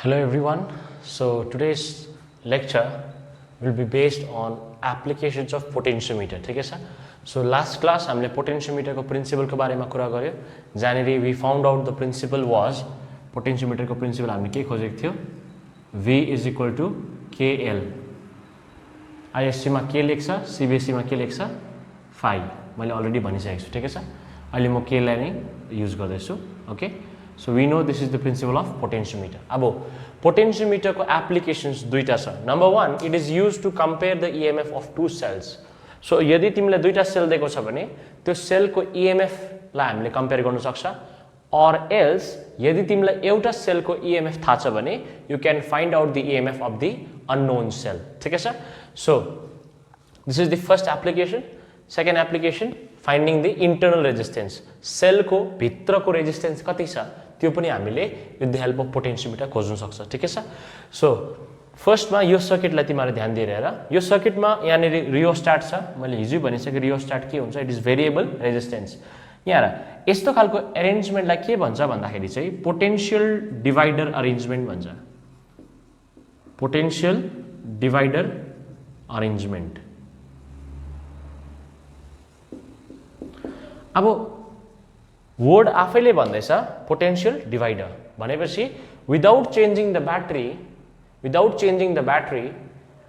Hello everyone. So today's lecture will be based on applications of potentiometer. ठीक है sir? So last class हामीले potentiometer को principle को बारेमा कुरा गर्यो. जहाँनेरि we found out the principle was potentiometer को principle हामीले के खोजेको थियो? V is equal to KL. ISC मा के लेख्छ, CBSE मा के लेख्छ? phi. मैले अलरेडी भनिसकेको छु. ठीक है सर? अहिले म K लाई नै युज गर्दैछु. Okay? So we know this is the principle of potentiometer. अब potentiometer को applications दुईटा छ. Number one, it is used to compare the EMF of two cells. So यदि तिमीलाई दुईटा सेल दिएको छ भने त्यो सेलको EMF लाई हामीले कम्पेयर गर्न सक्छ. Or else यदि तिमीलाई एउटा सेलको EMF थाहा छ भने you can find out the EMF of the unknown cell. ठीक है sir? So this is the first application. Second application, finding the internal resistance. Cell को भित्रको रेजिस्टेन्स कति छ त्यो पनि हामीले with the help of potentiometer खोज्न सक्छ. ठीक है सर? सो फर्स्टमा यो सर्किटलाई तिमीहरुले ध्यान दिएर हेर. यो सर्किटमा यहाँनेरि रियोस्टाट छ. मैले हिजो भनिसके रियोस्टाट के हुन्छ? It is variable resistance. यहाँ हेर, यस्तो खालको अरेन्जमेन्टलाई के भन्छ भन्दाखेरि चाहिँ पोटेन्शियल डिवाइडर अरेन्जमेन्ट भन्छ. Potential divider arrangement. अब वर्ड आफैले भन्दैछ पोटेन्शियल डिवाइडर भनेपछि विदाउट चेन्जिङ द ब्याट्री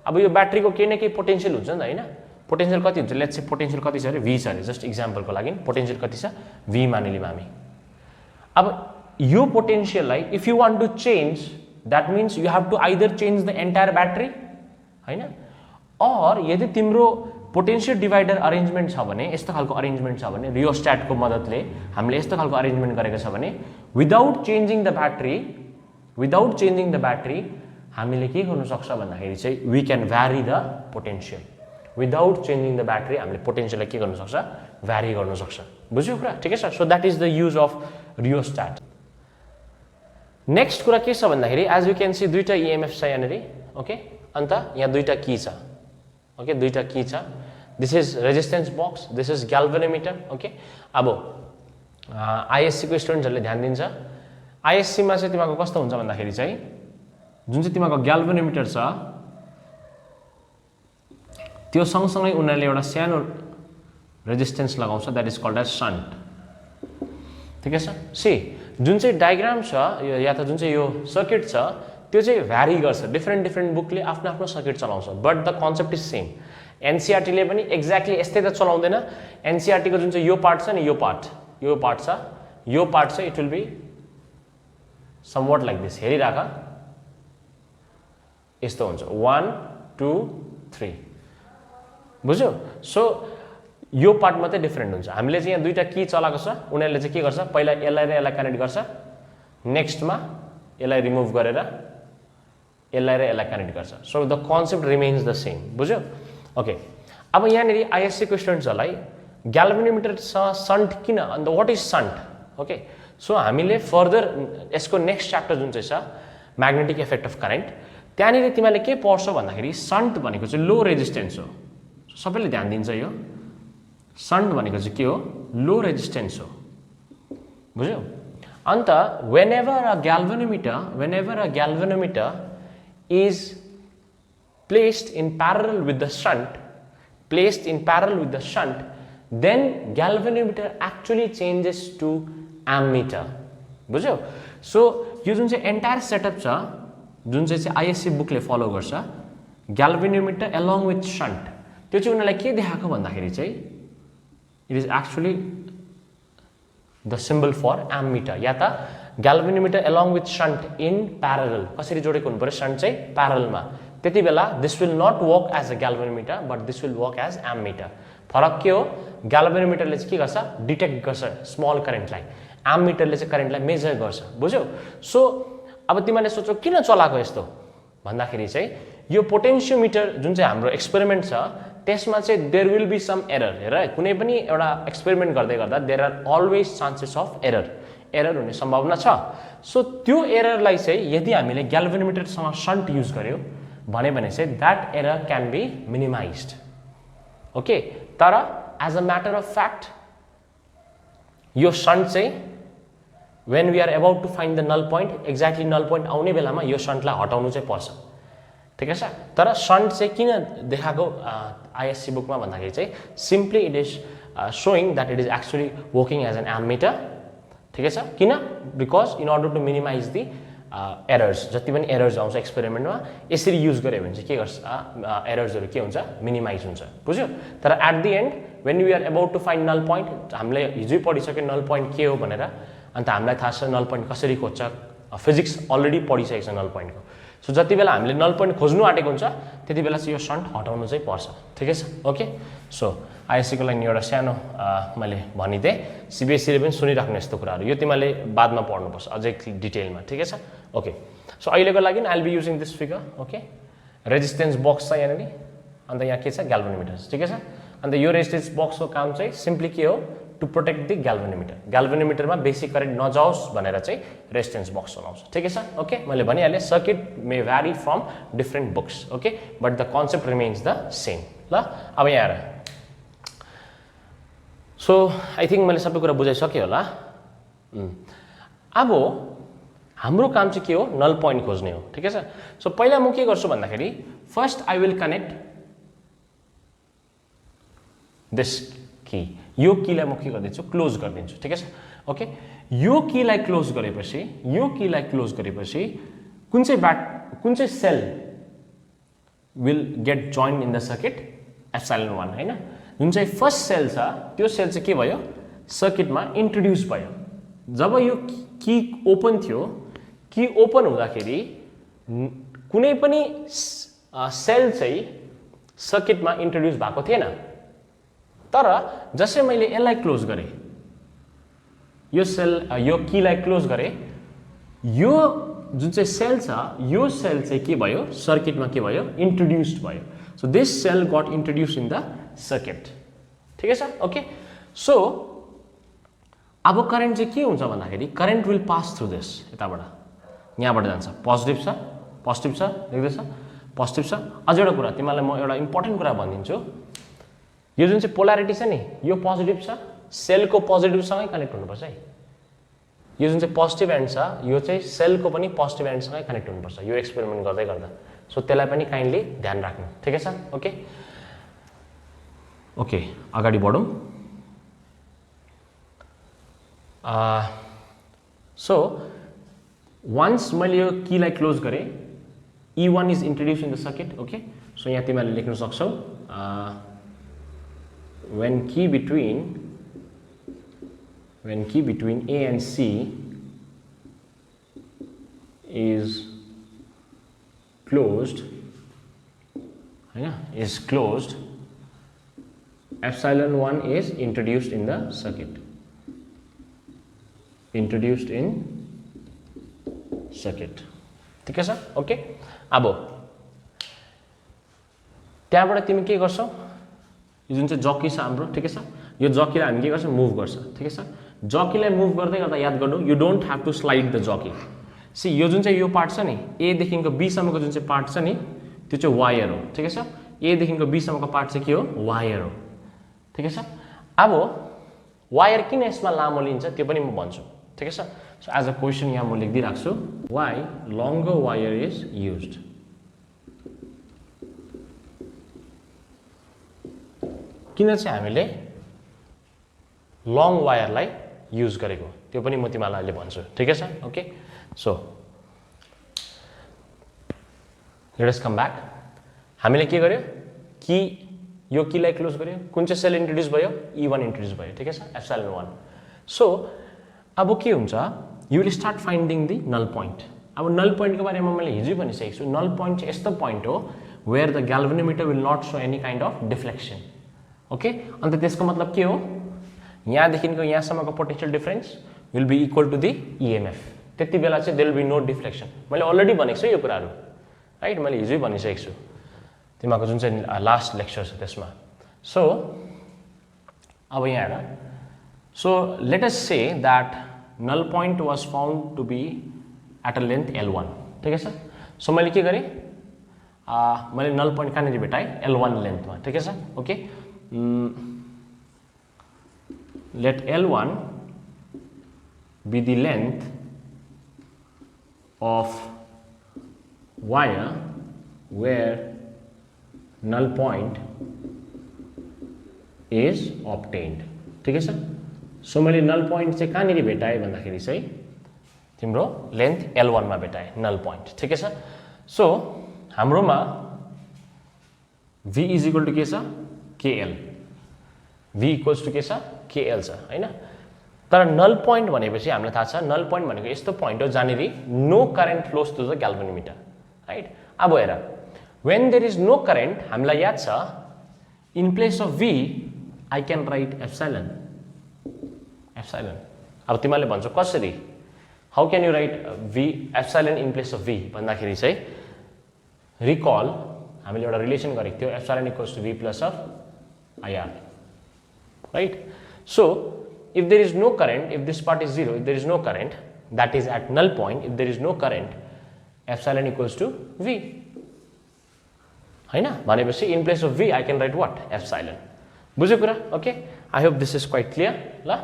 अब यो ब्याट्रीको केही न केही पोटेन्शियल हुन्छ नि त हैन. पोटेन्शियल कति हुन्छ? लेट्स से पोटेन्शियल कति छ अरे v छ अरे. जस्ट एक्जाम्पलको लागि पोटेन्शियल कति छ? v मानिलियौँ हामी. अब यो पोटेन्शियललाई if you want to change that means you have to either change the entire battery हैन, और यदि तिम्रो पोटेन्शियल डिवाइडर अरेन्जमेन्ट छ भने यस्तो खालको अरेन्जमेन्ट छ भने रियोस्टाटको मद्दतले हामीले यस्तो खालको अरेन्जमेन्ट गरेको छ भने विदाउट चेन्जिङ द ब्याट्री हामीले के गर्न सक्छ भन्दाखेरि चाहिँ we can vary the potential. Without changing the battery हामीले पोटेन्शियललाई के गर्न सक्छ? भ्यारी गर्न सक्छ. बुझ्यो कुरा? ठिकै छ? So that is the use of rheostat. Next कुरा के छ भन्दाखेरि एज यु क्यान सी दुईटा इएमएफ छ यहाँनेरि. ओके, अन्त यहाँ दुईटा की छ. ओके, दुईटा की छ. This is resistance box, this is galvanometer. Okay, अब आइएससी को स्टुडेन्ट्सहरूले ध्यान दिन्छ. आइएससी मा चाहिँ तिमीको कस्तो हुन्छ भन्दाखेरि चाहिँ जुन चाहिँ तिमीको ग्याल्भेनोमिटर छ त्यो सँगसँगै उनीहरूले एउटा सानो रेजिस्टेन्स लगाउँछ that is called as shunt. ठिकै छ? सी जुन चाहिँ डायग्राम छ या त जुन चाहिँ यो सर्किट छ त्यो चाहिँ भ्यारी गर्छ. डिफ्रेन्ट बुकले आफ्नो आफ्नो सर्किट चलाउँछ but the concept is same. एनसीईआरटीले पनि एक्ज्याक्टली यस्तै त चलाउँदैन. एनसीईआरटीको जुन चाहिँ यो पार्ट छ नि, यो पार्ट चाहिँ it will be somewhat like this. हेरिराख, यस्तो हुन्छ 1 2 3. बुझ्यो? सो यो पार्ट मात्रै डिफ्रेन्ट हुन्छ. हामीले चाहिँ यहाँ दुईटा की चलाएको छ. उनीहरूले चाहिँ के गर्छ? पहिला यसलाई र यसलाई कनेक्ट गर्छ, नेक्स्टमा यसलाई रिमुभ गरेर यसलाई र यसलाई कनेक्ट गर्छ. So the concept remains the same. बुझ्यो? ओके, अब यहाँनिर आइएससी को स्टुडेन्ट्सहरूलाई ग्याल्भेनोमिटरसँग सन्ट किन, and what is shunt? Okay, so हामीले फर्दर यसको नेक्स्ट च्याप्टर जुन चाहिँ छ म्याग्नेटिक इफेक्ट अफ करेन्ट, त्यहाँनिर तिमीले के पढ्छौ भन्दाखेरि सन्ट भनेको चाहिँ लो रेजिस्टेन्स हो. सबैले ध्यान दिन्छ यो सन्ट भनेको चाहिँ के हो? लो रेजिस्टेन्स हो. बुझ्यो? अन्त whenever a galvanometer is placed in parallel with the shunt, then galvanometer actually changes to ammeter. बुझ्यो? सो यो जुन चाहिँ एन्टायर सेटअप छ जुन चाहिँ आइएससी बुकले फलो गर्छ ग्याल्भेनोमिटर एलोङ विथ शन्ट, त्यो चाहिँ उनीहरूलाई के देखाएको भन्दाखेरि चाहिँ it is actually the symbol for ammeter या त galvanometer along with shunt in parallel. कसरी जोडेको हुनु पर्यो? शन्ट चाहिँ प्यारललमा. त्यति बेला this will not work as a galvanometer but this will work as ammeter. फरक के हो? ग्याल्भेनोमिटरले चाहिँ के गर्छ? डिटेक्ट गर्छ स्मल करेन्टलाई. एम्मिटरले चाहिँ करेन्टलाई मेजर गर्छ. बुझ्यो? सो अब तिमीले सोचौ किन चलाएको यस्तो भन्दाखेरि चाहिँ यो पोटेन्शियोमिटर जुन चाहिँ हाम्रो एक्सपेरिमेन्ट छ त्यसमा चाहिँ there will be some error. हेर, कुनै पनि एउटा एक्सपेरिमेन्ट गर्दै गर्दा there are always chances of error हुने सम्भावना छ. सो त्यो एररलाई चाहिँ यदि हामीले ग्याल्भेनोमिटरसँग शन्ट युज गर्यो भने चाहिँ that error can be minimized. Okay, तर as a matter of fact यो शन्ट चाहिँ when we are about to find the null point, exactly null point आउने बेलामा यो शन्टलाई हटाउनु चाहिँ पर्छ, ठिकै छ। तर शन्ट चाहिँ किन देखाएको आइएससी बुकमा भन्दाखेरि चाहिँ simply it is showing that it is actually working as an ammeter, ठिकै छ। किन? Because in order to minimize the errors, जति पनि एरर्स आउँछ एक्सपेरिमेन्टमा यसरी युज गऱ्यो भने चाहिँ के गर्छ, एरर्सहरू के हुन्छ, मिनिमाइज हुन्छ, बुझ्यो। तर at the end when we are about to find null point, हामीले हिजै पढिसक्यो नल पोइन्ट के हो भनेर, अन्त हामीलाई थाहा छ नल पोइन्ट कसरी खोज्छ, फिजिक्स अलरेडी पढिसकेको छ नल पोइन्टको। सो जति बेला हामीले नल पोइन्ट खोज्नु आँटेको हुन्छ त्यति बेला चाहिँ यो शन्ट हटाउनु चाहिँ पर्छ, ठिकै छ। ओके, सो आइएससीको लागि एउटा सानो मैले भनिदिएँ, सिबिएससीले पनि सुनिराख्नु यस्तो कुराहरू, यो तिमीले बादमा पढ्नुपर्छ अझै डिटेलमा, ठिकै छ। ओके, सो अहिलेको लागि I will be using this figure. Okay, resistance box छ यहाँनिर, अन्त यहाँ के छ, ग्याल्भोमिटर, ठिकै छ। अन्त यो रेजिस्टेन्स बक्सको काम चाहिँ सिम्पली के हो, टु प्रोटेक्ट द ग्याल्भोमिटर, ग्याल्भोमिटरमा बेसिक करेन्ट नजाओस् भनेर चाहिँ रेजिस्टेन्स बक्स बनाउँछ, ठिकै छ। ओके, मैले भनिहालेँ circuit may भ्यारी from different books, okay, but the concept remains the same. ल अब यहाँ आएर सो आई थिङ्क मैले सबै कुरा बुझाइसकेँ होला। अब हाम्रो काम चाहिँ के हो, नल पोइन्ट खोज्ने हो, ठिकै छ। सो पहिला म के गर्छु भन्दाखेरि first I will connect this key, यो कीलाई म के गरिदिन्छु, क्लोज गरिदिन्छु, ठिकै छ। ओके, यो कीलाई क्लोज गरेपछि कुन चाहिँ cell will get join in the circuit, epsilon 1 हैन। जुन चाहिँ फर्स्ट सेल छ त्यो सेल चाहिँ के भयो, सर्किटमा इन्ट्रोड्युस भयो। जब यो की ओपन थियो, की ओपन हुँदाखेरि कुनै पनि सेल चाहिँ सर्किटमा इन्ट्रोड्युस भएको थिएन। तर जसै मैले यसलाई क्लोज गरेँ, यो सेल, यो कीलाई क्लोज गरेँ, यो जुन चाहिँ सेल छ यो सेल चाहिँ के भयो, सर्किटमा के भयो, इन्ट्रोड्युस्ड भयो। So this cell got introduce in the circuit, ठिकै छ। ओके, सो अब करेन्ट चाहिँ के हुन्छ भन्दाखेरि current will pass through this, यताबाट यहाँबाट जान्छ, पोजिटिभ छ, देख्दैछ, पोजिटिभ छ। अझ एउटा कुरा तिमीलाई म एउटा इम्पोर्टेन्ट कुरा भनिदिन्छु, यो जुन चाहिँ पोलारिटी छ नि, यो पोजिटिभ छ, सेलको पोजिटिभसँगै कनेक्ट हुनुपर्छ है। यो जुन चाहिँ पोजिटिभ एन्ड छ यो चाहिँ सेलको पनि पोजिटिभ एन्डसँगै कनेक्ट हुनुपर्छ, यो एक्सपेरिमेन्ट गर्दै गर्दा। सो त्यसलाई पनि काइन्डली ध्यान राख्नु, ठिकै छ। ओके, ओके अगाडि बढौँ। सो वन्स मैले यो कीलाई क्लोज गरेँ, E1 is introduce in the circuit. Okay, so यहाँ तिमीहरूले लेख्न सक्छौ when key between A and C is closed, epsilon 1 is introduced in the circuit, ठिकै छ। ओके, अब त्यहाँबाट तिमी के गर्छौ, यो जुन चाहिँ जकी छ हाम्रो, ठिकै छ, यो जकीलाई हामी के गर्छ, मुभ गर्छ, ठिकै छ। जकीलाई मुभ गर्दै गर्दा याद गर्नु, you don't have to slide the jockey. See यो जुन चाहिँ यो पार्ट छ नि, ए देखिको बी सम्मको जुन चाहिँ पार्ट छ नि त्यो चाहिँ वायर हो, ठिकै छ। ए देखिको बी सम्मको पार्ट चाहिँ के हो, वायर हो, ठिकै छ। अब वायर किन यसमा लामो लिन्छ त्यो पनि म भन्छु, ठिकै छ। सो एज अ क्वेसन यहाँ म लेखिदिइराख्छु छु, why longer wire is used. किन चाहिँ हामीले लङ वायरलाई युज गरेको त्यो पनि म तिमीलाई अहिले भन्छु, ठिकै छ। ओके, सो लेट अस कम ब्याक। हामीले के गर्यो, कि यो कीलाई क्लोज गर्यो, कुन चाहिँ सेल इन्ट्रोड्युस भयो, E1 इन्ट्रोड्युस भयो, ठिकै छ, एप्सिलन 1। सो अब के हुन्छ, you will start finding the null point. अब नल पोइन्टको बारेमा मैले हिजै भनिसकेको छु, नल पोइन्ट चाहिँ यस्तो पोइन्ट हो where the galvanometer will not show any kind of deflection. Okay, अन्त त्यसको मतलब के हो, यहाँदेखिको यहाँसम्मको potential difference will be equal to the EMF। त्यति बेला चाहिँ there will be no deflection. मैले अलरेडी भनेको छु यो कुराहरू, राइट, मैले हिजै भनिसकेको छु तिमीहरूको जुन चाहिँ लास्ट लेक्चर छ त्यसमा। सो अब यहाँ हेर, so let us say that null point was found to be at a length L1, ठिकै छ। सो मैले के गरेँ, मैले नल पोइन्ट कहाँनिर भेटाएँ, L1 लेन्थमा, ठिकै छ। Okay, let L1 be the length of wire where null point is obtained. ठिकै छ. सो मैले नल पोइन्ट चाहिँ कहाँनिर भेटाएँ भन्दाखेरि चाहिँ तिम्रो लेन्थ L1 मा भेटाएँ नल पोइन्ट. ठिकै छ. सो हाम्रोमा V इज इक्वल टु के छ KL. V इक्वल्स टु के छ KL छ हैन. तर नल पोइन्ट भनेपछि हामीलाई थाहा छ नल पोइन्ट भनेको यस्तो पोइन्ट हो जहाँनिर no current flows through the galvanometer right. अब हेर when there is no current हामीलाई याद छ in place of V I can write epsilon. अब तिमीले भन्छौ कसरी how can you write V epsilon in place of V भन्दाखेरि चाहिँ recall हामीले एउटा रिलेसन गरेको थियो epsilon equals to V plus of IR right. So if there is no current, if this part is 0, if there is no current, that is at null point, if there is no current, epsilon equals to V हैन. भनेपछि in place of V I can write what epsilon. बुझ्यो कुरा. Okay, I hope this is quite clear ल.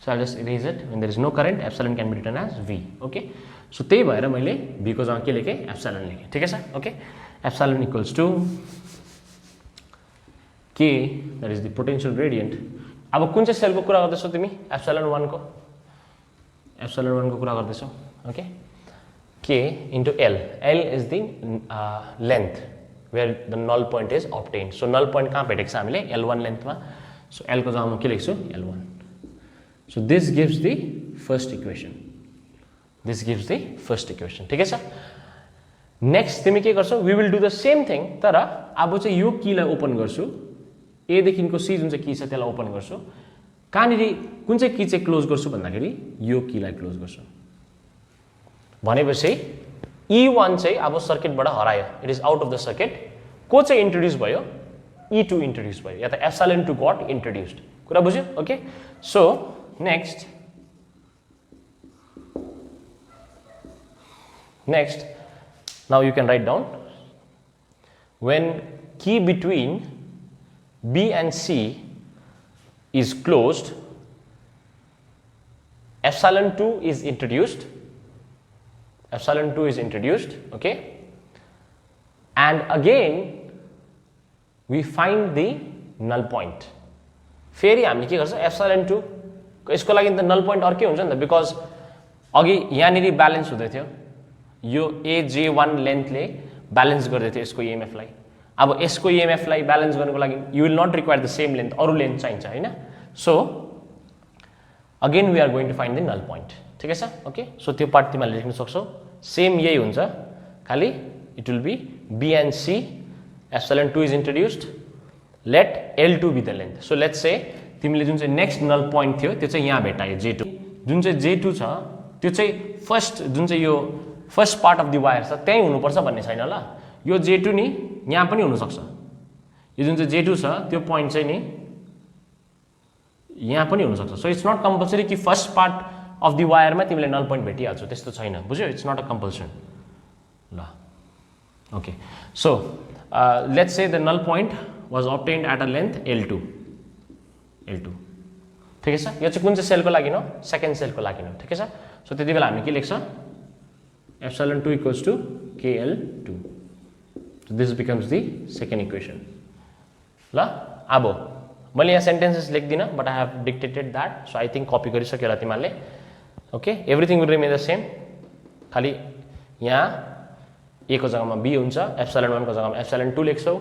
So I'll just erase it. When there is no current, epsilon can be written as V. Okay, so त्यही भएर मैले V को जग्गा के लेखेँ epsilon लेखेँ. ठिकै छ. Okay, epsilon equals to K, that is the potential gradient. अब कुन चाहिँ सेलको कुरा गर्दैछौ तिमी epsilon 1 को कुरा गर्दैछौ. Okay, K into L. L is the length where the null point is obtained. So null point कहाँ भेटेको छ हामीले L1 length मा. So L को जग्गामा के लेख्छु L1. So this gives the first equation. ठिकै छ. नेक्स्ट तिमी के गर्छौ we will do the same thing. तर अब चाहिँ यो कीलाई ओपन गर्छु A देखिको C जुन चाहिँ की छ त्यसलाई ओपन गर्छु. कहाँनिर कुन चाहिँ की चाहिँ क्लोज गर्छु भन्दाखेरि यो कीलाई क्लोज गर्छु. भनेपछि E1 चाहिँ अब सर्किटबाट हरायो. It is out of the circuit. को चाहिँ इन्ट्रोड्युस भयो E2 इन्ट्रोड्युस भयो या त epsilon 2 गट इन्ट्रोड्युस्ड. कुरा बुझ्यो. Okay, so next now you can write down when key between B and C is closed, epsilon 2 is introduced. Okay, and again we find the null point. फेरि हामीले के गर्छ epsilon 2 यसको लागि त null point अर्कै हुन्छ नि त. बिकज अघि यहाँनिर ब्यालेन्स हुँदै थियो यो AJ1 लेन्थले ब्यालेन्स गर्दै थियो यसको EMF लाई. अब यसको EMF लाई ब्यालेन्स गर्नको लागि you will not require the same length, अरु लेन्थ चाहिन्छ हैन. So again we are going to find the null point. ठिकै छ. ओके, सो त्यो पार्ट तिमीले लेख्न सक्छौ. सेम यही हुन्छ, खाली it will be B and C, epsilon 2 is introduced, let L2 be the length. So let's say तिमीले जुन चाहिँ नेक्स्ट नल पोइन्ट थियो त्यो चाहिँ यहाँ भेटायो J2. जुन चाहिँ J2 छ त्यो चाहिँ फर्स्ट जुन चाहिँ यो first part of the wire छ त्यही हुनुपर्छ भन्ने छैन ल. यो J2 नि यहाँ पनि हुन सक्छ. यो जुन चाहिँ J2 छ त्यो पोइन्ट चाहिँ नि यहाँ पनि हुन सक्छ. सो इट्स नट कम्पल्सरी कि फर्स्ट पार्ट अफ द वायरमा तिमीले नल पोइन्ट भेटिहाल्छौ, त्यस्तो छैन. बुझ्यो. इट्स नट अ कम्पल्सन ल. Okay, so let's say the null point was obtained at a length L2. ठिकै छ. यो चाहिँ कुन चाहिँ सेलको लागि हो सेकेन्ड सेलको लागि हो. ठिकै छ. सो त्यति बेला हामी के लेख्छ epsilon 2 equals to KL2. So this becomes the second equation. ल. अब मैले यहाँ सेन्टेन्सेस लेख्दिनँ but I have dictated that. So I think copy गरिसक्यो होला तिमीहरूले. Okay, everything will remain the same. खालि यहाँ A को जग्गामा B हुन्छ, epsilon 1 को जग्गामा epsilon 2 लेख्छौ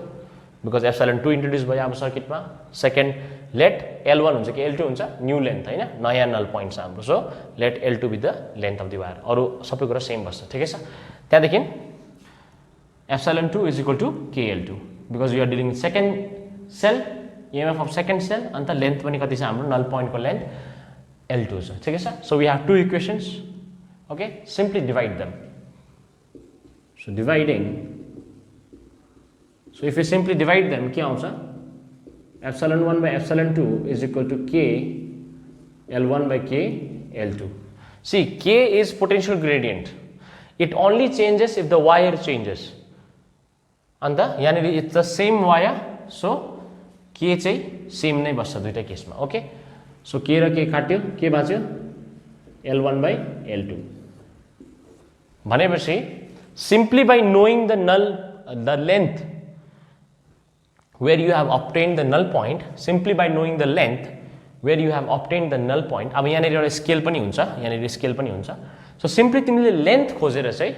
बिकज epsilon 2 इन्ट्रोड्युस भयो अब सर्किटमा. सेकेन्ड लेट L1 हुन्छ कि L2 हुन्छ न्यू लेन्थ हैन, नयाँ नल पोइन्ट छ हाम्रो. So let L2 be the length of the wire. अरु सबै कुरा सेम बस्छ. ठिकै छ. त्यहाँदेखि epsilon 2 is equal to KL2 because we are dealing with second cell, EMF of second cell, अन्त लेन्थ पनि कति छ हाम्रो नल पोइन्टको लेन्थ L2 छ. ठिकै छ. So we have two equations. Okay, simply divide them. So dividing, so if you simply divide them, क्या आउँछ epsilon 1 by epsilon 2 is equal to K L1 by K L2. See, K is potential gradient. It only changes if the wire changes. And यानी it's the same wire, so K चाहिँ same नै बस्छ दुईटा केसमा. Okay, so K र K काट्यो, के बाँच्यो L1 by L2 भनेपछि simply by knowing the length where you have obtained the null point, simply by knowing the length where you have obtained the null point, अब यहाँनिर एउटा scale पनि हुन्छ, यहाँनिर स्केल पनि हुन्छ, so simply तिमीले लेन्थ खोजेर चाहिँ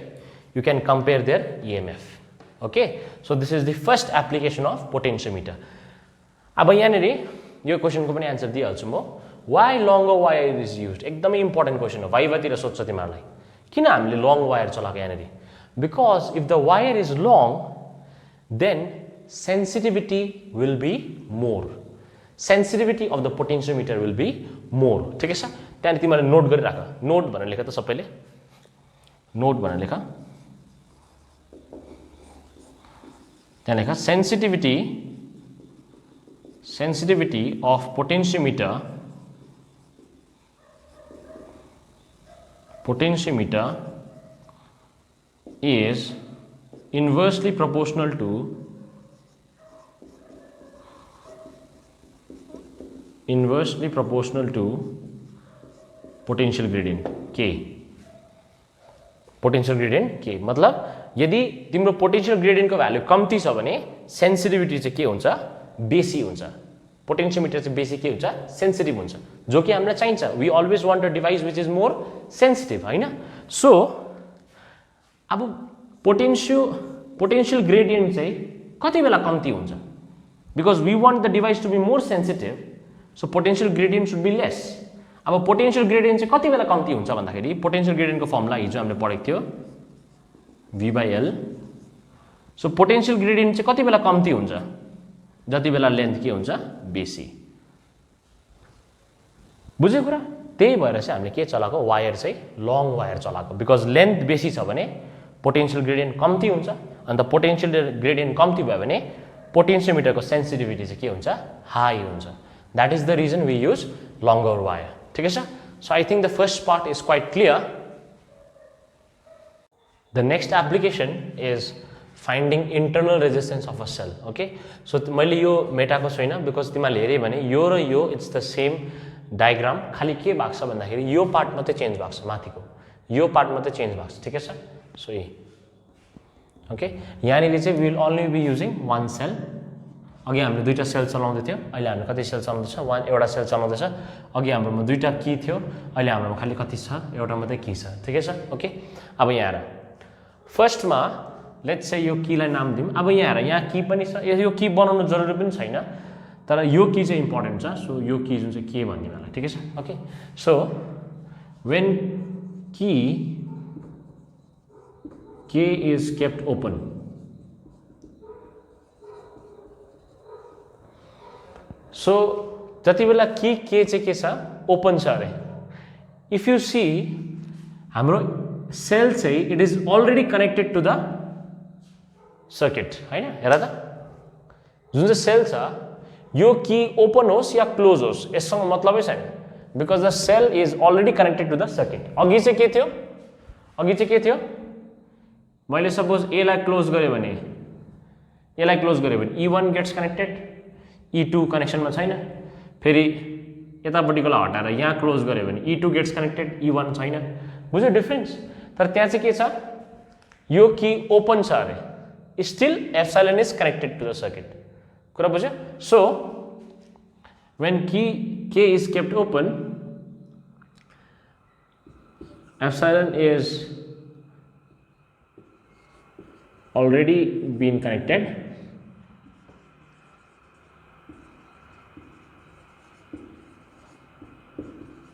you can compare their EMF. Okay, so this is the first application of potentiometer. अब यहाँनिर यो क्वेशनको पनि आन्सर दिइहाल्छु म. Why longer wire is used? एकदमै इम्पोर्टेन्ट क्वेशन हो, भाइभातिर सोध्छ तिमीहरूलाई. किन हामीले लङ वायर चलाएको यहाँनिर? Because if the wire is long, then sensitivity will be more. Sensitivity of the potentiometer will be more. ठिक छ? त्यहाँ तिमीले नोट गरिराख. नोट भनेर लेख त सबैले. नोट भनेर लेख. त्यहाँ लेख sensitivity of potentiometer is inversely proportional to potential gradient K. Potential gradient K मतलब यदि तिम्रो पोटेन्शियल ग्रेडियन्टको भ्यालु कम्ती छ भने सेन्सिटिभिटी चाहिँ के हुन्छ? बेसी हुन्छ. पोटेन्शियोमिटर चाहिँ बेसी के हुन्छ? सेन्सिटिभ हुन्छ, जो कि हामीलाई चाहिन्छ. We always want a device which is more sensitive, हैन? सो अब पोटेन्शियल ग्रेडियन्ट चाहिँ कति बेला कम्ती हुन्छ? Because we want the device to be more sensitive, so potential gradient should be less. अब पोटेन्शियल ग्रेडियन्ट चाहिँ कति बेला कम्ती हुन्छ भन्दाखेरि पोटेन्शियल ग्रेडियन्टको फर्मुला हिजो हामीले पढेको थियो V/L. सो पोटेन्शियल ग्रेडियन्ट चाहिँ कति बेला कम्ती हुन्छ? जति बेला लेन्थ के हुन्छ? बेसी. बुझ्यो कुरा? त्यही भएर चाहिँ हामीले के चलाएको? वायर चाहिँ लङ वायर चलाएको. बिकज लेन्थ बेसी छ भने पोटेन्शियल ग्रेडियन्ट कम्ती हुन्छ, अन्त पोटेन्शियल ग्रेडियन्ट कम्ती भयो भने पोटेन्शियोमिटरको सेन्सिटिभिटी चाहिँ के हुन्छ? हाई हुन्छ. That is the reason we use longer wire. ठिक छ? So I think the first part is quite clear. The next application is finding internal resistance of a cell. Okay, so मैले यो मेटाको छैन because तिमीले हेरे भने यो र यो इट्स द सेम डायग्राम, खाली के भएको छ भन्दाखेरि यो पार्ट मात्रै चेन्ज भएको छ, माथिको यो पार्ट मात्रै चेन्ज भएको छ. ठिक छ? सो यही. ओके, यहाँनिर चाहिँ we will only be using one cell. अघि हामीले दुईटा सेल चलाउँदै थियो, अहिले हामीले कति सेल चलाउँदैछ? एउटा सेल चलाउँदैछ. अघि हाम्रोमा दुईटा की थियो, अहिले हाम्रोमा खाली कति छ? एउटा मात्रै की छ. ठिकै छ? ओके, अब यहाँ हेर. फर्स्टमा लेट्स से यो कीलाई नाम दिउँ. अब यहाँ हेर, यहाँ की पनि छ. यो की बनाउनु जरुरी पनि छैन, तर यो की चाहिँ इम्पोर्टेन्ट छ. सो यो की जुन चाहिँ के भन्ने मलाई. ठिकै छ? Okay, so when K is kept open, so जति बेला के चाहिँ के छ? ओपन छ अरे. इफ यु सी हाम्रो सेल चाहिँ it is already connected to the circuit, हैन? हेर त, जुन चाहिँ सेल छ यो की ओपन होस् या क्लोज होस् यससँग मतलबै छैन, because the cell is already connected to the circuit. अघि चाहिँ के थियो? मैले सपोज ए लाई क्लोज गरेँ भने E1 गेट्स कनेक्टेड, E2 कनेक्सनमा छैन. फेरि यतापट्टिकोलाई हटाएर यहाँ क्लोज गरेँ भने E2 गेट्स कनेक्टेड, E1 छैन. बुझ्यो डिफरेन्स? तर त्यहाँ चाहिँ के छ? यो की ओपन छ अरे, still epsilon is connected to the circuit. कुरा बुझ्यो? So when K is kept open, epsilon is already been connected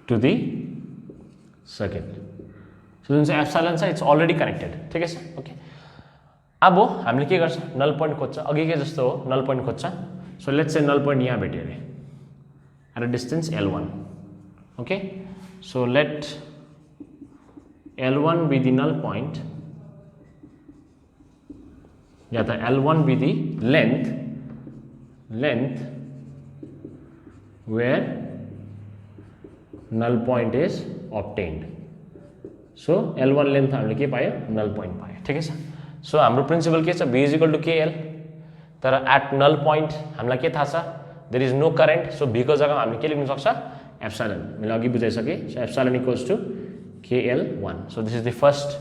to the circuit. So जुन चाहिँ एप्सिलोन छ इट्स अलरेडी कनेक्टेड. ठिकै छ? ओके, अब हामीले के गर्छ? नल पोइन्ट खोज्छ. अघि के जस्तो हो, नल पोइन्ट खोज्छ. So let's say null point यहाँ भेट्यो अरे at a distance L1. Okay, so let L1 be the null point, या त L1 be the length where null point is obtained. So L1 length हामीले के पायो? null point पायो. ठिकै छ? सो हाम्रो प्रिन्सिपल के छ? B is equal to KL. तर एट null point हामीलाई के थाहा छ? there is no current. So B को जग्गामा हामीले के लेख्न सक्छ? एप्सिलोन. मैले अघि बुझाइसके. So epsilon equals to KL1 so this is the first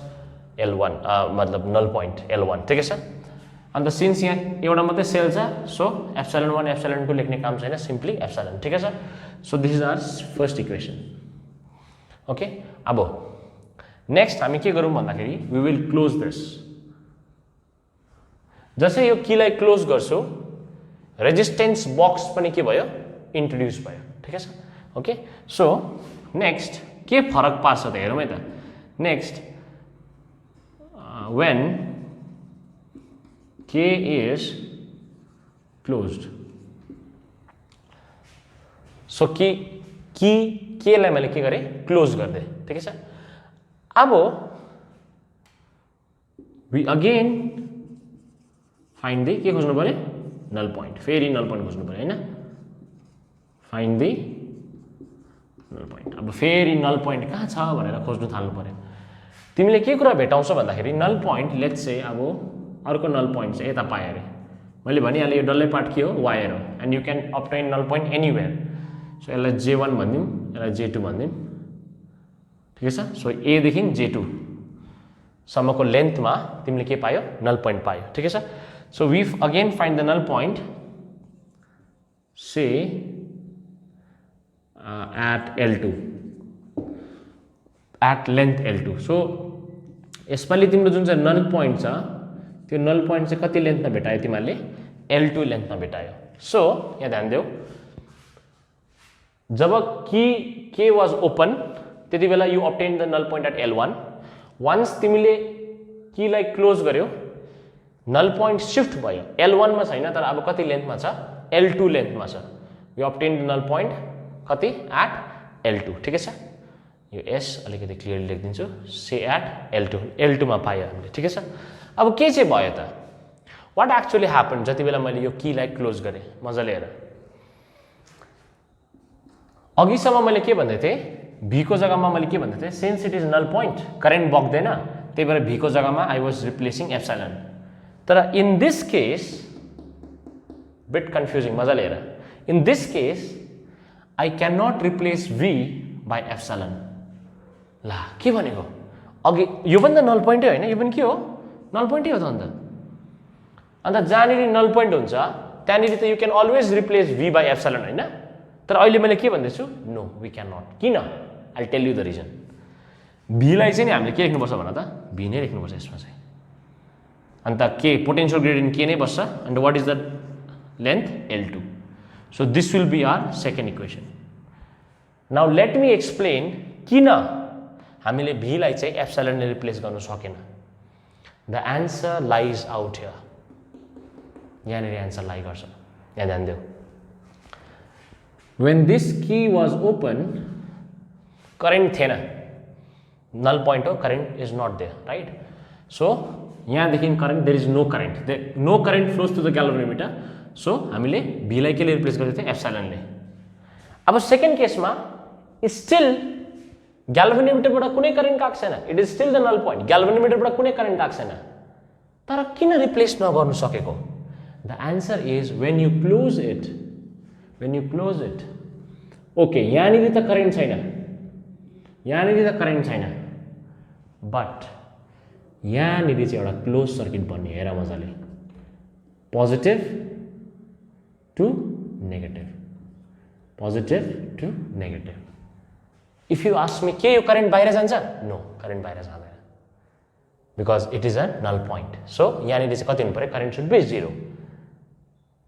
L1 मतलब नल पोइन्ट L1 ठिकै छ अन्त सिन्स यहाँ एउटा मात्रै सेल छ सो एप्सिलन1 एप्सिलन2 लेख्ने काम छैन सिम्पली एप्सिलन ठिकै छ so this is our first equation okay अब नेक्स्ट हामी के गरौँ भन्दाखेरि वी विल क्लोज दिस जसै यो कीलाई क्लोज गर्छु रेजिस्टेन्स बक्स पनि के भयो इन्ट्रोड्युस भयो ठिकै छ ओके सो नेक्स्ट के फरक पार्छ त हेरौँ है त next when K is closed so K लाई मैले के गरेँ क्लोज गर्दै ठिकै छ अब we again find the के खोज्नु पर्यो नल पोइन्ट फेरि नल पोइन्ट खोज्नु पर्यो हैन find the नल पोइन्ट अब फेरि नल पोइन्ट कहाँ छ भनेर खोज्नु थाल्नु पर्यो तिमीले के कुरा भेटाउँछौ भन्दाखेरि नल पोइन्ट लेट्स से अब अर्को नल पोइन्ट चाहिँ यता पाए अरे मैले भनिहालेँ यो डल्लै पार्ट के हो वायर हो and you can obtain null point anywhere so यसलाई J1 भनिदिउँ यसलाई J2 भनिदिउँ ठिकै छ सो A देखि J2 सम्मको लेन्थमा तिमीले के पायो नल पोइन्ट पायो ठिकै छ so we again find the null point say at L2 at length L2 so यसपालि तिम्रो जुन चाहिँ नल पोइन्ट छ त्यो नल पोइन्ट चाहिँ कति लेन्थमा भेटायो तिमीले L2 लेन्थमा भेटायो सो यहाँ ध्यान देऊ जब की वाज ओपन त्यति बेला you obtain the null point at L1 once तिमीले कीलाई क्लोज गर्यो नल पोइन्ट शिफ्ट भयो L1 मा छैन तर अब कति लेन्थमा छ L2 लेन्थमा छ you obtain the null point कति एट L2 ठिकै छ यो S अलिकति क्लियरली लेखिदिन्छु से एट L2 मा पायो हामीले ठिकै छ अब के चाहिँ भयो त व्हाट एक्चुअली ह्यापन जति बेला मैले यो कीलाई क्लोज गरेँ मजाले हेर अघिसम्म मैले के भन्दै थिएँ V को जग्गामा मैले के भन्दै थिएँ since it is null point current बग्दैन त्यही भएर V को जग्गामा आई वाज रिप्लेसिङ एप्सिलन तर in this case bit confusing मजाले हेर in this case I can not replace V by epsilon ला के भनेको अघि यो पनि त नल पोइन्टै होइन यो पनि के हो नल पोइन्टै हो त अन्त जहाँनिर नल पोइन्ट हुन्छ त्यहाँनिर त you can always replace V by epsilon होइन तर अहिले मैले के भन्दैछु नो वी क्यान नट किन I tell you the reason भीलाई चाहिँ नि हामीले के लेख्नुपर्छ भन त भी नै लेख्नुपर्छ यसमा चाहिँ अन्त के पोटेन्शियल ग्रेडियन्ट के नै बस्छ अन्त what is the length L2 so this will be our second equation now let me explain किन हामीले भीलाई चाहिँ एप्सिलनले रिप्लेस गर्न सकेन the answer lies out here यहाँनिर एन्सर लाइ गर्छ यहाँ ध्यान देऊ when this key was open current थिएन null point हो current is not there right so यहाँदेखि current there is no current no current flows to the galvanometer so हामीले V लाई केले रिप्लेस गर्दै थिए एप्सिलन ले अब सेकेन्ड केसमा स्टिल ग्याल्भनोमिटरबाट कुनै करेन्ट आएको छैन it is still the null point ग्याल्भनोमिटरबाट कुनै करेन्ट आएको छैन तर किन रिप्लेस नगर्नु सकेको the answer is when you close it okay यहाँनिर त करेन्ट छैन बट यहाँनिर चाहिँ एउटा क्लोज सर्किट बन्ने हेर मजाले positive to negative if you ask me के यो करेन्ट बाहिर जान्छ नो करेन्ट बाहिर जाँदैन because it is a null point so यहाँनिर चाहिँ कति हुनु पर्यो करेन्ट सुड बी 0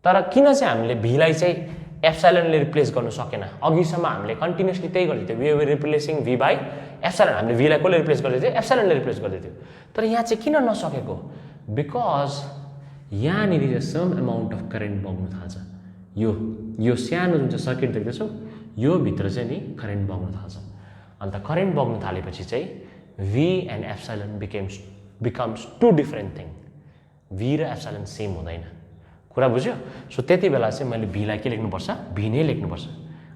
तर किन चाहिँ हामीले भीलाई चाहिँ एप्सिलनले रिप्लेस गर्न सकेन अघिसम्म हामीले कन्टिन्युसली त्यही गर्दै थियौँ we were replacing V by epsilon हामीले भीलाई कसले रिप्लेस गर्दै थियो एप्सिलनले रिप्लेस गर्दै थियो तर यहाँ चाहिँ किन नसकेको बिकज यहाँनिर सम अमाउन्ट अफ करेन्ट बग्नु थाल्छ यो सानो जुन चाहिँ सर्किट देख्दैछौ यो भित्र चाहिँ नि करेन्ट बग्नु थाल्छ अन्त करेन्ट बग्नु थालेपछि चाहिँ V and epsilon becomes two different thing V र एप्सिलन सेम हुँदैन कुरा बुझ्यो सो त्यति बेला चाहिँ मैले भीलाई के लेख्नुपर्छ भी नै लेख्नुपर्छ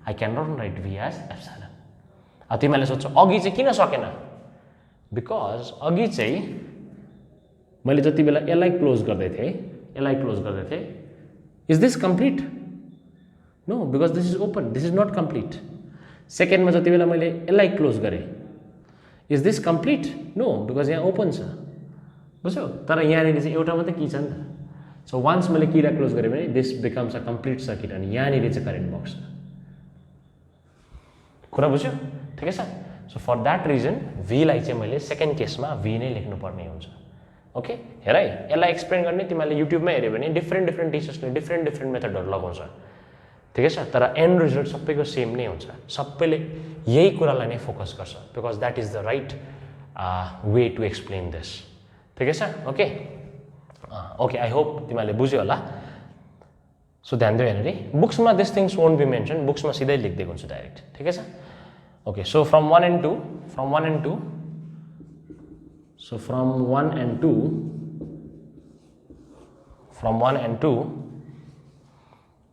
I can not write V as epsilon अब तिमीहरूले सोध्छौ अघि चाहिँ किन सकेन बिकज अघि चाहिँ मैले जति बेला यसलाई क्लोज गर्दै थिएँ is this complete no because this is open this is not complete सेकेन्डमा जति बेला मैले यसलाई क्लोज गरेँ is this complete? No, because यहाँ ओपन छ, बुझ्यौ? तर यहाँनिर चाहिँ एउटा मात्रै की छ नि त। सो वान्स मैले कीलाई क्लोज गरेँ भने this becomes a complete circuit, अनि यहाँनिर चाहिँ करेन्ट बग्छ। कुरा बुझ्यो? ठिकै छ। सो फर द्याट रिजन भीलाई चाहिँ मैले सेकेन्ड केसमा भी नै लेख्नुपर्ने हुन्छ। ओके, हेर है, यसलाई एक्सप्लेन गर्ने तिमीले युट्युबमा हेऱ्यो भने डिफ्रेन्ट टिचर्सले डिफ्रेन्ट मेथडहरू लगाउँछ, ठिकै छ। तर एन्ड रिजल्ट सबैको सेम नै हुन्छ, सबैले यही कुरालाई नै फोकस गर्छ, because that is the right way to explain this, ठिकै छ। ओके ओके, आई होप तिमीले बुझ्यो होला। सो ध्यान दियो हेर्नु, बुक्समा this things won't be mention, बुक्समा सिधै लेखिदिएको हुन्छ डाइरेक्ट, ठिकै छ। Okay, so from 1 and 2, from 1 and 2, so from 1 and 2, from 1 and 2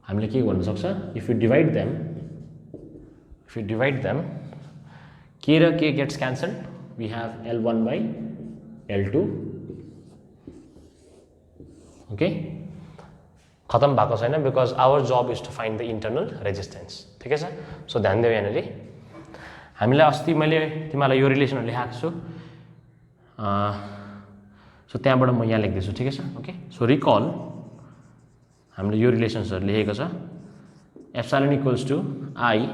हामीले के गर्न सक्छ, if you divide them, k र k gets cancelled, we have L1 by L2, okay, खतम भएको छैन, because our job is to find the internal resistance, ठिकै छ। सो ध्यान दियो यहाँनिर, हामीलाई अस्ति मैले तिमीलाई यो रिलेसनहरू लेखाएको छु, सो त्यहाँबाट म यहाँ लेख्दैछु, ठिकै छ। ओके, सो रिकल हामीले यो रिलेसन्सहरू लेखेको छ, epsilon equals to I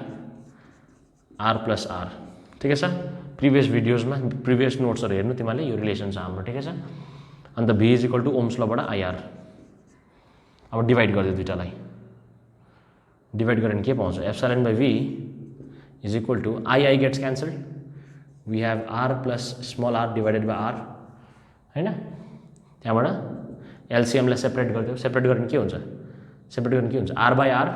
R plus R, ठिकै छ। प्रिभियस भिडियोजमा प्रिभियस नोट्सहरू हेर्नु तिमीले, यो रिलेसन छ हाम्रो, ठिकै छ। अन्त V is equal to Ohm's लबाट आइआर। अब डिभाइड गरिदियो दुइटालाई, डिभाइड गरेर के पाउँछ, epsilon by V is equal to I gets cancel, we have R plus small R divided by R, होइन। त्यहाँबाट एलसिएमलाई सेपरेट गरिदियो, सेपरेट गरेर के हुन्छ, सेपरेट गरेर के हुन्छ, R by R,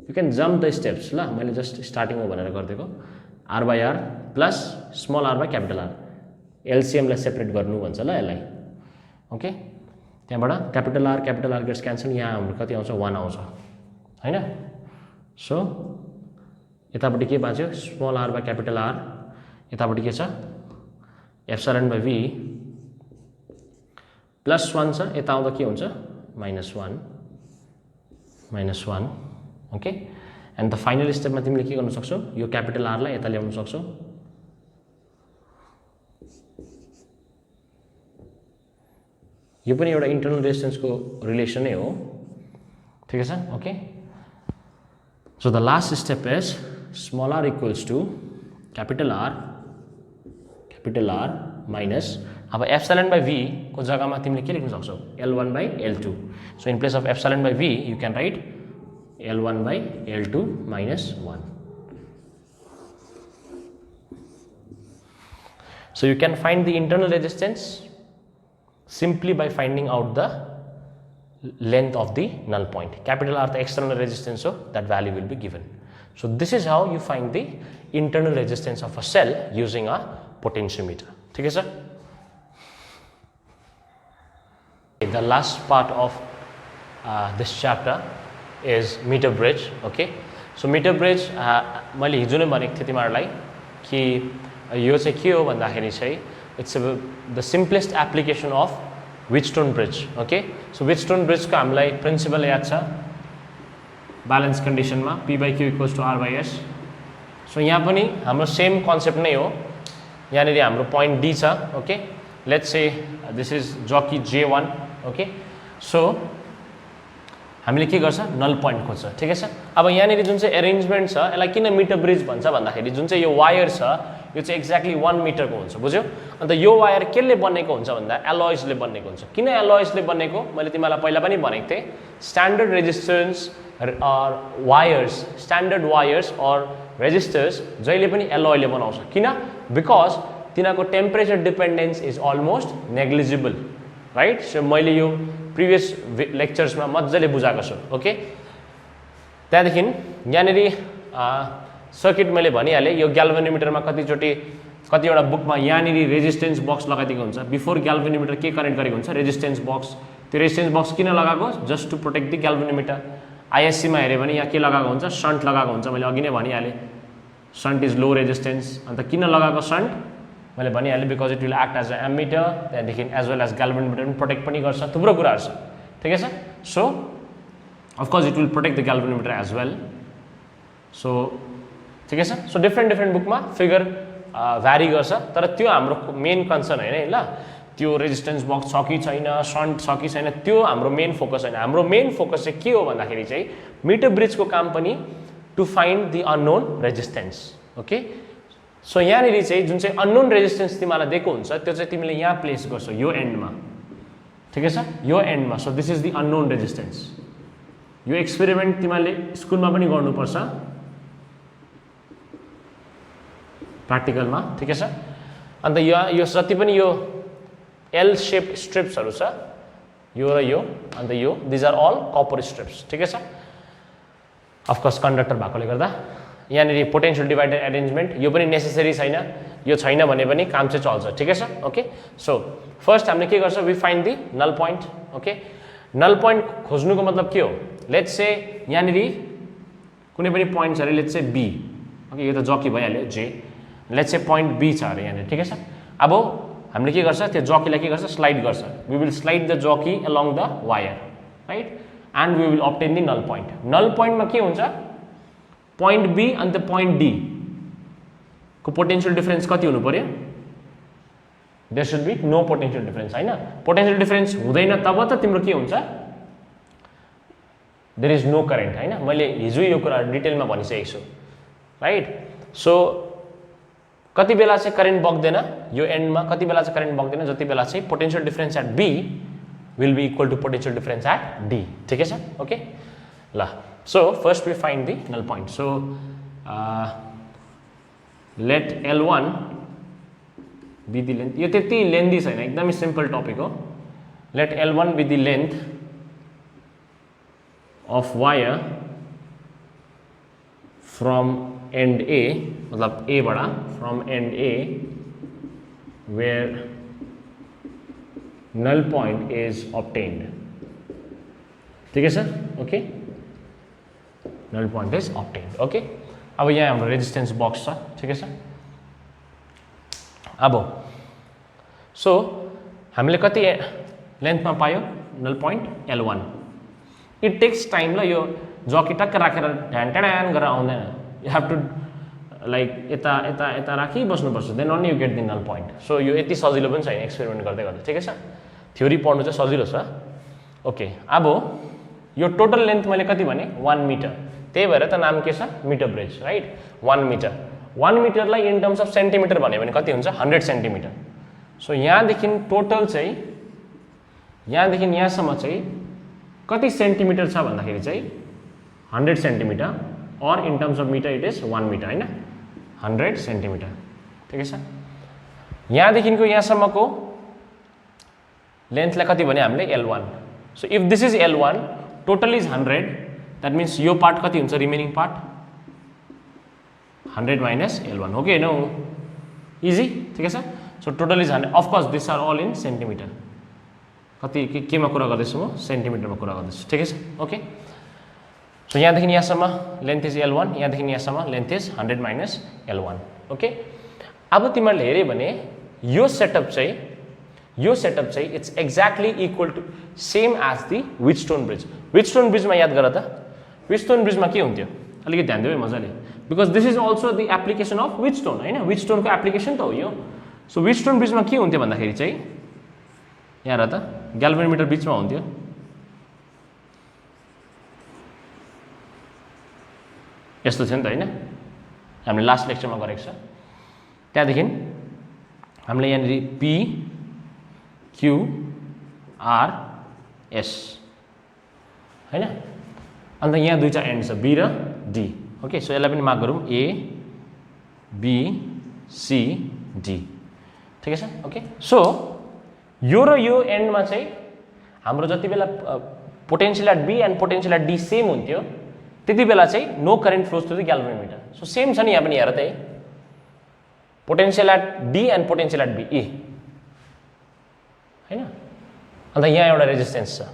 you can jump the steps, ल मैले जस्ट स्टार्टिङ हो भनेर गरिदिएको, R by R plus small R by capital R, एलसिएमलाई सेपरेट गर्नु भन्छ ल यसलाई। ओके, त्यहाँबाट क्यापिटल आर गेट्स क्यान्सल, यहाँ हाम्रो कति आउँछ, 1 आउँछ, होइन। सो यतापट्टि के बाँच्यो, small R by capital R, यतापट्टि के छ, एप्सिलोन बाई भी प्लस 1 छ, यता आउँदा के हुन्छ, -1, ओके। एन्ड द फाइनल स्टेपमा तिमीले के गर्न सक्छौ, यो क्यापिटल आरलाई यता ल्याउन सक्छौ, यो पनि एउटा इन्टरनल रेजिस्टेन्सको रिलेसनै हो, ठिकै छ। Okay, so the last step is small R equals to capital R minus, अब एप्सिलोन बाई भी को जग्गामा तिमीले के लेख्न सक्छौ, L1 by L2। So in place of epsilon by V you can write L1 by L2 minus 1. So you can find the internal resistance simply by finding out the length of the null point. Capital R the external resistance, so that value will be given. So this is how you find the internal resistance of a cell using a potentiometer. Okay, sir? The last part of this chapter is meter bridge. Okay, so meter bridge मैले हिजो नै भनेको थिएँ तिमीहरूलाई कि यो चाहिँ के हो भन्दाखेरि चाहिँ it's the simplest application of Wheatstone bridge. Okay, so Wheatstone bridge को हामीलाई प्रिन्सिपल याद छ, ब्यालेन्स कन्डिसनमा P by Q equals to R by S. सो यहाँ पनि हाम्रो सेम कन्सेप्ट नै हो, यहाँनिर हाम्रो पोइन्ट D छ. Okay, let's say this is jockey J1. Okay, so हामीले के गर्छ, नल पोइन्ट खोज्छ. ठिकै छ. अब यहाँनिर जुन चाहिँ एरेन्जमेन्ट छ यसलाई किन मिटर ब्रिज भन्छ भन्दाखेरि जुन चाहिँ यो वायर छ यो चाहिँ एक्ज्याक्टली 1 मिटरको हुन्छ, बुझ्यो. अन्त यो वायर केले बनेको हुन्छ भन्दा एलोइजले बनेको हुन्छ. किन एलोइजले बनेको मैले तिमीलाई पहिला पनि भनेको थिएँ, standard resistance wires, standard wires or resistors जहिले पनि एलोयले बनाउँछ. किन? बिकज तिनीहरूको temperature dependence is almost negligible, right. So मैले यो प्रिभियस लेक्चर्समा मजाले बुझाएको छु. ओके, त्यहाँदेखि यहाँनिर सर्किट मैले भनिहालेँ, यो ग्याल्भेनोमिटरमा कतिवटा बुकमा यहाँनिर रेजिस्टेन्स बक्स लगाइदिएको हुन्छ. बिफोर ग्याल्भेनोमिटर के कनेक्ट गरेको हुन्छ, रेजिस्टेन्स बक्स. त्यो रेजिस्टेन्स बक्स किन लगाएको, just to protect the galvanometer. आइएससीमा हेऱ्यो भने यहाँ के लगाएको हुन्छ, सन्ट लगाएको हुन्छ. मैले अघि नै भनिहालेँ सन्ट इज लो रेजिस्टेन्स. अन्त किन लगाएको सन्ट मैले भनिहालेँ, because it will act as a ammeter, त्यहाँदेखि एज वेल एज ग्याल्भेनोमिटर पनि प्रोटेक्ट पनि गर्छ, थुप्रो कुराहरू छ. ठिकै छ. सो of course it will protect the galvanometer as well. सो ठिकै छ. सो डिफ्रेन्ट बुकमा फिगर भ्यारी गर्छ, तर त्यो हाम्रो मेन कन्सर्न होइन है ल। त्यो रेजिस्टेन्स बक्स छ कि छैन, सन्ट छ कि छैन, त्यो हाम्रो मेन फोकस होइन। हाम्रो मेन फोकस चाहिँ के हो भन्दाखेरि चाहिँ मिटर ब्रिजको काम पनि to find the unknown resistance. Okay, so यहाँनिर चाहिँ जुन चाहिँ अननोन रेजिस्टेन्स तिमीलाई दिएको हुन्छ त्यो चाहिँ तिमीले यहाँ प्लेस गर्छौ यो एन्डमा, ठिकै छ, यो एन्डमा। So this is the unknown resistance. यो एक्सपेरिमेन्ट तिमीले स्कुलमा पनि गर्नुपर्छ प्र्याक्टिकलमा, ठिकै छ। अन्त यो जति पनि यो एल शेप स्ट्रिप्सहरू छ, यो र यो, अन्त यो, these are all copper strips, ठिकै छ। अफकोर्स कन्डक्टर भएकोले गर्दा यहाँनिर पोटेन्शियल डिभाइडर एरेन्जमेन्ट यो पनि नेसेसरी छैन, यो छैन भने पनि काम चाहिँ चल्छ, ठिकै छ। ओके, सो फर्स्ट हामीले के गर्छ, we find the null point. Okay, null point खोज्नुको मतलब के हो, लेट्स से यहाँनिर कुनै पनि पोइन्ट छ अरे, लेट्स से बी। ओके, यो त जकी भइहाल्यो जे, लेट्स से पोइन्ट बी छ अरे यहाँनिर, ठिकै छ। अब हामीले के गर्छ, त्यो जकीलाई के गर्छ, स्लाइड गर्छ। We will slide the jockey along the wire, right, and we will obtain the null point. Null पोइन्टमा के हुन्छ, पोइन्ट बी अन्त पोइन्ट डी को पोटेन्शियल डिफरेन्स कति हुनु पर्यो, there should be no potential difference, हैन। पोटेन्शियल डिफरेन्स हुँदैन तब त तिम्रो के हुन्छ, देयर इज नो करेन्ट, हैन। मैले हिजो यो कुरा डिटेलमा भनिसकेको छु, राइट। सो कति बेला चाहिँ करेन्ट बग्दैन यो एन्डमा, कति बेला चाहिँ करेन्ट बग्दैन, जति बेला चाहिँ potential difference at B will be equal to potential difference at D, ठिकै छ। ओके ल, so first we find the null point. So let L1 be the length, यो त्यति लेन्थी छैन, एकदमै सिम्पल टपिक हो। Let L1 be the length of wire from end A, मतलब A बाट, from end A where null point is obtained, ठिकै छ। Okay, null point is obtained. Okay, अब यहाँ हाम्रो रेजिस्टेन्स बक्स छ, ठिकै छ। अब सो हामीले कति लेन्थमा पायो null point L1। It takes time ल, यो जकी टक्क राखेर ढ्यान ट्यान गरेर आउँदैन, यु हेभ टु लाइक यता यता यता राखी बस्नुपर्छ, then only you get the null point. So यो यति सजिलो पनि छैन एक्सपेरिमेन्ट गर्दै गर्दा, ठिकै छ। थ्योरी पढ्नु चाहिँ सजिलो छ। ओके, अब यो टोटल लेन्थ मैले कति भने 1 मिटर, त्यही भएर त नाम के छ, मिटर ब्रिज, राइट। 1 मिटर, 1 मिटरलाई इन टर्म्स अफ सेन्टिमिटर भन्यो भने कति हुन्छ, 100 सेन्टिमिटर। सो यहाँदेखि टोटल चाहिँ यहाँदेखि यहाँसम्म चाहिँ कति सेन्टिमिटर छ भन्दाखेरि चाहिँ 100 centimetre, or in terms of metre it is 1 metre, हैन, 100 सेन्टिमिटर, ठिकै छ। यहाँदेखिको यहाँसम्मको लेन्थलाई कति भने हामीले L1। So if this is L1, total is 100, that means यो पार्ट कति हुन्छ, रिमेनिङ पार्ट 100 माइनस L1, हो कि होइन, इजी, ठिकै छ। So total is 100, of course this are all in centimetre, कति केमा कुरा गर्दैछु म, सेन्टिमिटरमा कुरा गर्दैछु, ठिकै छ। ओके, सो यहाँदेखि यहाँसम्म लेन्थ इज L1, यहाँदेखि यहाँसम्म length is 100 minus L1। Okay, अब तिमीहरूले हेऱ्यो भने यो सेटअप चाहिँ it's exactly equal to same as the Wheatstone bridge. Wheatstone ब्रिजमा याद गर त, व्हिटस्टोन ब्रिजमा के हुन्थ्यो, अलिकति ध्यान दियो है मजाले, because this is also the application of Wheatstone, होइन, व्हिटस्टोनको एप्लिकेसन त हो यो। सो व्हिटस्टोन ब्रिजमा के हुन्थ्यो भन्दाखेरि चाहिँ यहाँ र त ग्याल्भेनोमिटर बिचमा हुन्थ्यो, यस्तो थियो नि त, होइन, हामीले लास्ट लेक्चरमा गरेको छ। त्यहाँदेखि हामीले यहाँनिर पी क्यू आर एस, होइन, अन्त यहाँ दुईवटा एन्ड छ बी र डी। ओके, सो यसलाई पनि मार्क गरौँ, ए बी सी डी, ठिकै छ। ओके, सो यो र यो एन्डमा चाहिँ हाम्रो जति बेला potential at B and potential at D same हुन्थ्यो, त्यति बेला चाहिँ no current flows through the galvanometer. So same छ नि यहाँ पनि, हेर त है, potential at D and potential at B, A, होइन। अन्त यहाँ एउटा रेजिस्टेन्स छ,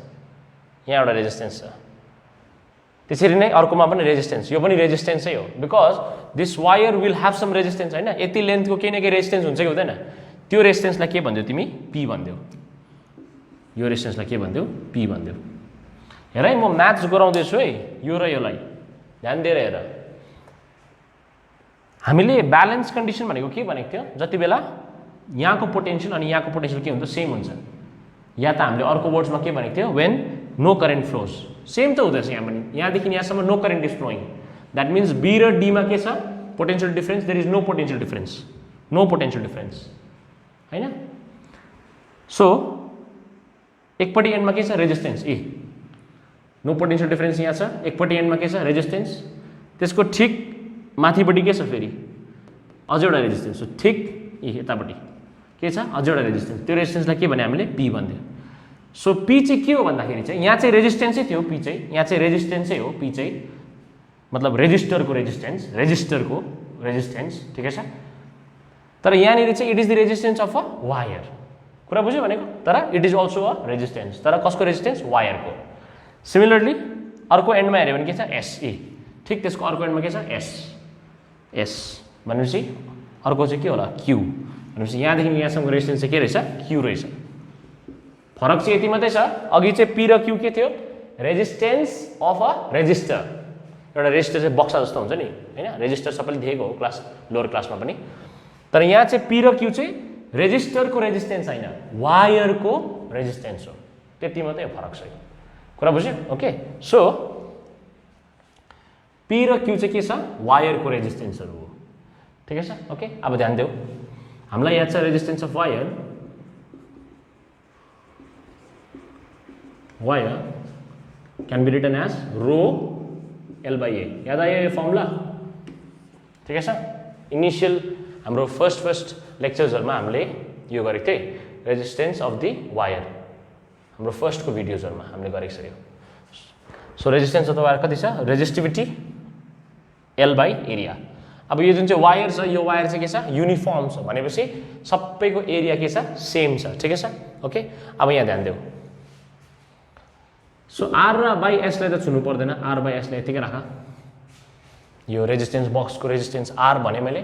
यहाँ एउटा रेजिस्टेन्स छ, त्यसरी नै अर्कोमा पनि रेजिस्टेन्स, यो पनि रेजिस्टेन्सै हो, because this wire will have some resistance, होइन। यति लेन्थको केही न केही रेजिस्टेन्स हुन्छ कि हुँदैन, त्यो रेजिस्टेन्सलाई के भन्थ्यौ तिमी, पी भन्थ्यौ, यो रेजिस्टेन्सलाई के भन्थ्यौ, पी भन्थ्यौ। हेर है, म म्याथ्स गराउँदैछु है, यो र योलाई ध्यान दिएर हेर, हामीले ब्यालेन्स कन्डिसन भनेको के भनेको थियो जति बेला यहाँको पोटेन्शियल अनि यहाँको पोटेन्शियल के हुन्छ सेम हुन्छ या त हामीले अर्को वर्ड्समा के भनेको थियो when no current flows same त हुँदैछ यहाँ पनि यहाँदेखि यहाँसम्म no current is flowing that means B र डीमा के छ potential difference there is no potential difference हैन सो एकपट्टि एन्डमा के छ रेजिस्टेन्स ए नो पोटेन्शियल डिफरेन्स यहाँ छ एकपट्टि एन्डमा के छ रेजिस्टेन्स त्यसको ठिक माथिपट्टि के छ फेरि अझ एउटा रेजिस्टेन्स हो ठिक यतापट्टि के छ अझ एउटा रेजिस्टेन्स त्यो रेजिस्टेन्सलाई के भने हामीले पी भन्थ्यो सो पी चाहिँ के हो भन्दाखेरि चाहिँ यहाँ चाहिँ रेजिस्टेन्सै थियो पी चाहिँ यहाँ चाहिँ रेजिस्टेन्सै हो पी चाहिँ मतलब रेजिस्टरको रेजिस्टेन्स ठिकै छ तर यहाँनिर चाहिँ it is the resistance of a wire कुरा बुझ्यो भनेको तर it is also a resistance तर कसको रेजिस्टेन्स वायरको सिमिलरली अर्को एन्डमा हेऱ्यो भने के छ एसई ठिक त्यसको अर्को एन्डमा के छ एस भनेपछि अर्को चाहिँ के होला क्यू भनेपछि यहाँदेखि यहाँसम्मको रेजिस्टेन्स चाहिँ के रहेछ क्यू रहेछ फरक चाहिँ यति मात्रै छ अघि चाहिँ पी र क्यू के थियो रेजिस्टेन्स अफ अ रेजिस्टर एउटा रेजिस्टर चाहिँ बक्सा जस्तो हुन्छ नि हैन रेजिस्टर सबैले देखेको हो क्लास लोअर क्लासमा पनि तर यहाँ चाहिँ पी र क्यू चाहिँ रेजिस्टरको रेजिस्टेन्स हैन वायरको रेजिस्टेन्स हो त्यति मात्रै फरक छ कुरा बुझ्यो ओके सो पी र क्यू चाहिँ के छ वायरको रेजिस्टेन्सहरु हो ठिकै छ ओके अब ध्यान देऊ हामीलाई याद छ resistance of wire can be written as rho L by A याद आयो यो फर्मुला ठिकै छ इनिशियल हाम्रो फर्स्ट लेक्चर्सहरुमा हामीले यो गरेको थिए रेजिस्टेन्स अफ द वायर हाम्रो फर्स्टको भिडियोजहरुमा हामीले गरेको छ यो so resistance of the wire कति छ रेजिस्टिभिटी L by एरिया अब यो जुन चाहिँ वायर छ यो वायर चाहिँ के छ युनिफर्म छ भनेपछि सबैको एरिया के छ सेम छ ठिकै छ ओके अब यहाँ ध्यान देऊ सो आर र बाई एस लाई त छुनु पर्दैन आर बाई एस लाई यतिकै राख यो रेजिस्टेन्स बक्सको रेजिस्टेन्स आर भने मैले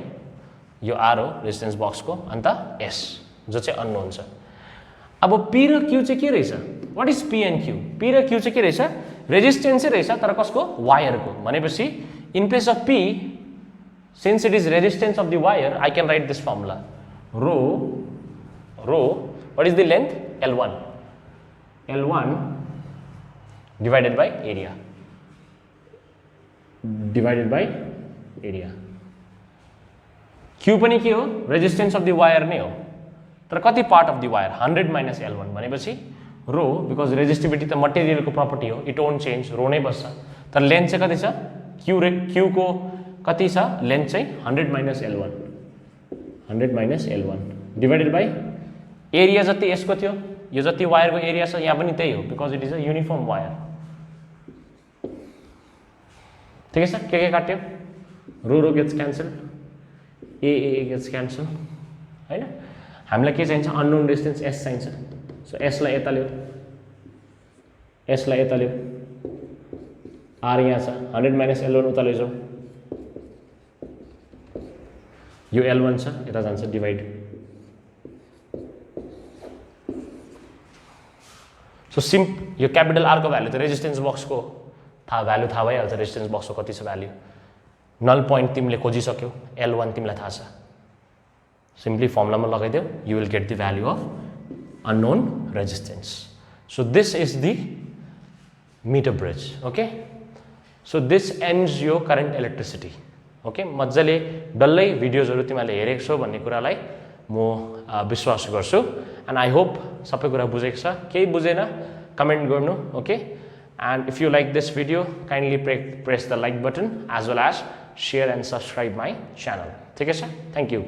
यो आर हो रेजिस्टेन्स बक्सको अन्त एस जो चाहिँ अननोन छ अब पी र क्यू चाहिँ के रहेछ what is P and Q P र क्यू चाहिँ के रहेछ रेजिस्टेन्सै रहेछ तर कसको वायरको भनेपछि in place of P since it is resistance of the wire I can write this formula rho what is the length L1 divided by area Q पनि के हो रेजिस्टेन्स अफ द वायर नै हो तर कति part of the wire 100 minus L1 भनेपछि रो because resistivity त मटेरियलको property हो इट वोन्ट चेन्ज रो नै बस्छ तर लेन्थ चाहिँ कति छ क्यू को कति छ लेन्थ चाहिँ 100 minus L1 divided by area जति यसको थियो यो जति वायरको एरिया छ यहाँ पनि त्यही हो because it is a uniform wire ठिकै छ के काट्यो rho gets cancel A gets cancel हैन हामीलाई के चाहिन्छ अननोन रेजिस्टेन्स एस चाहिन्छ सो एस लाई यता ल्याऊ आर यहाँ छ 100 minus L1 उता लैजाऊ यो L1 छ यता जान्छ डिवाइड सो यो क्यापिटल आर को भ्यालु त रेजिस्टेन्स बक्सको भ्यालु थाहा भइहाल्छ रेजिस्टेन्स बक्सको कति छ भ्यालु नल पोइन्ट तिमीले खोजिसक्यौ L1 तिमीलाई थाहा छ सिम्पली फर्मुलामा लगाइदेऊ you will get the value of unknown resistance so this is the metre bridge okay so this ends यो करेन्ट इलेक्ट्रिसिटी ओके मजाले डल्लै भिडियोजहरु तिमीले हेरेको छौ भन्ने कुरालाई म विश्वास गर्छु एन्ड आई होप सबै कुरा बुझेको छ केही बुझेन कमेन्ट गर्नु okay and if you like this video kindly press the like button as well as share and subscribe my channel. Take care, thank you.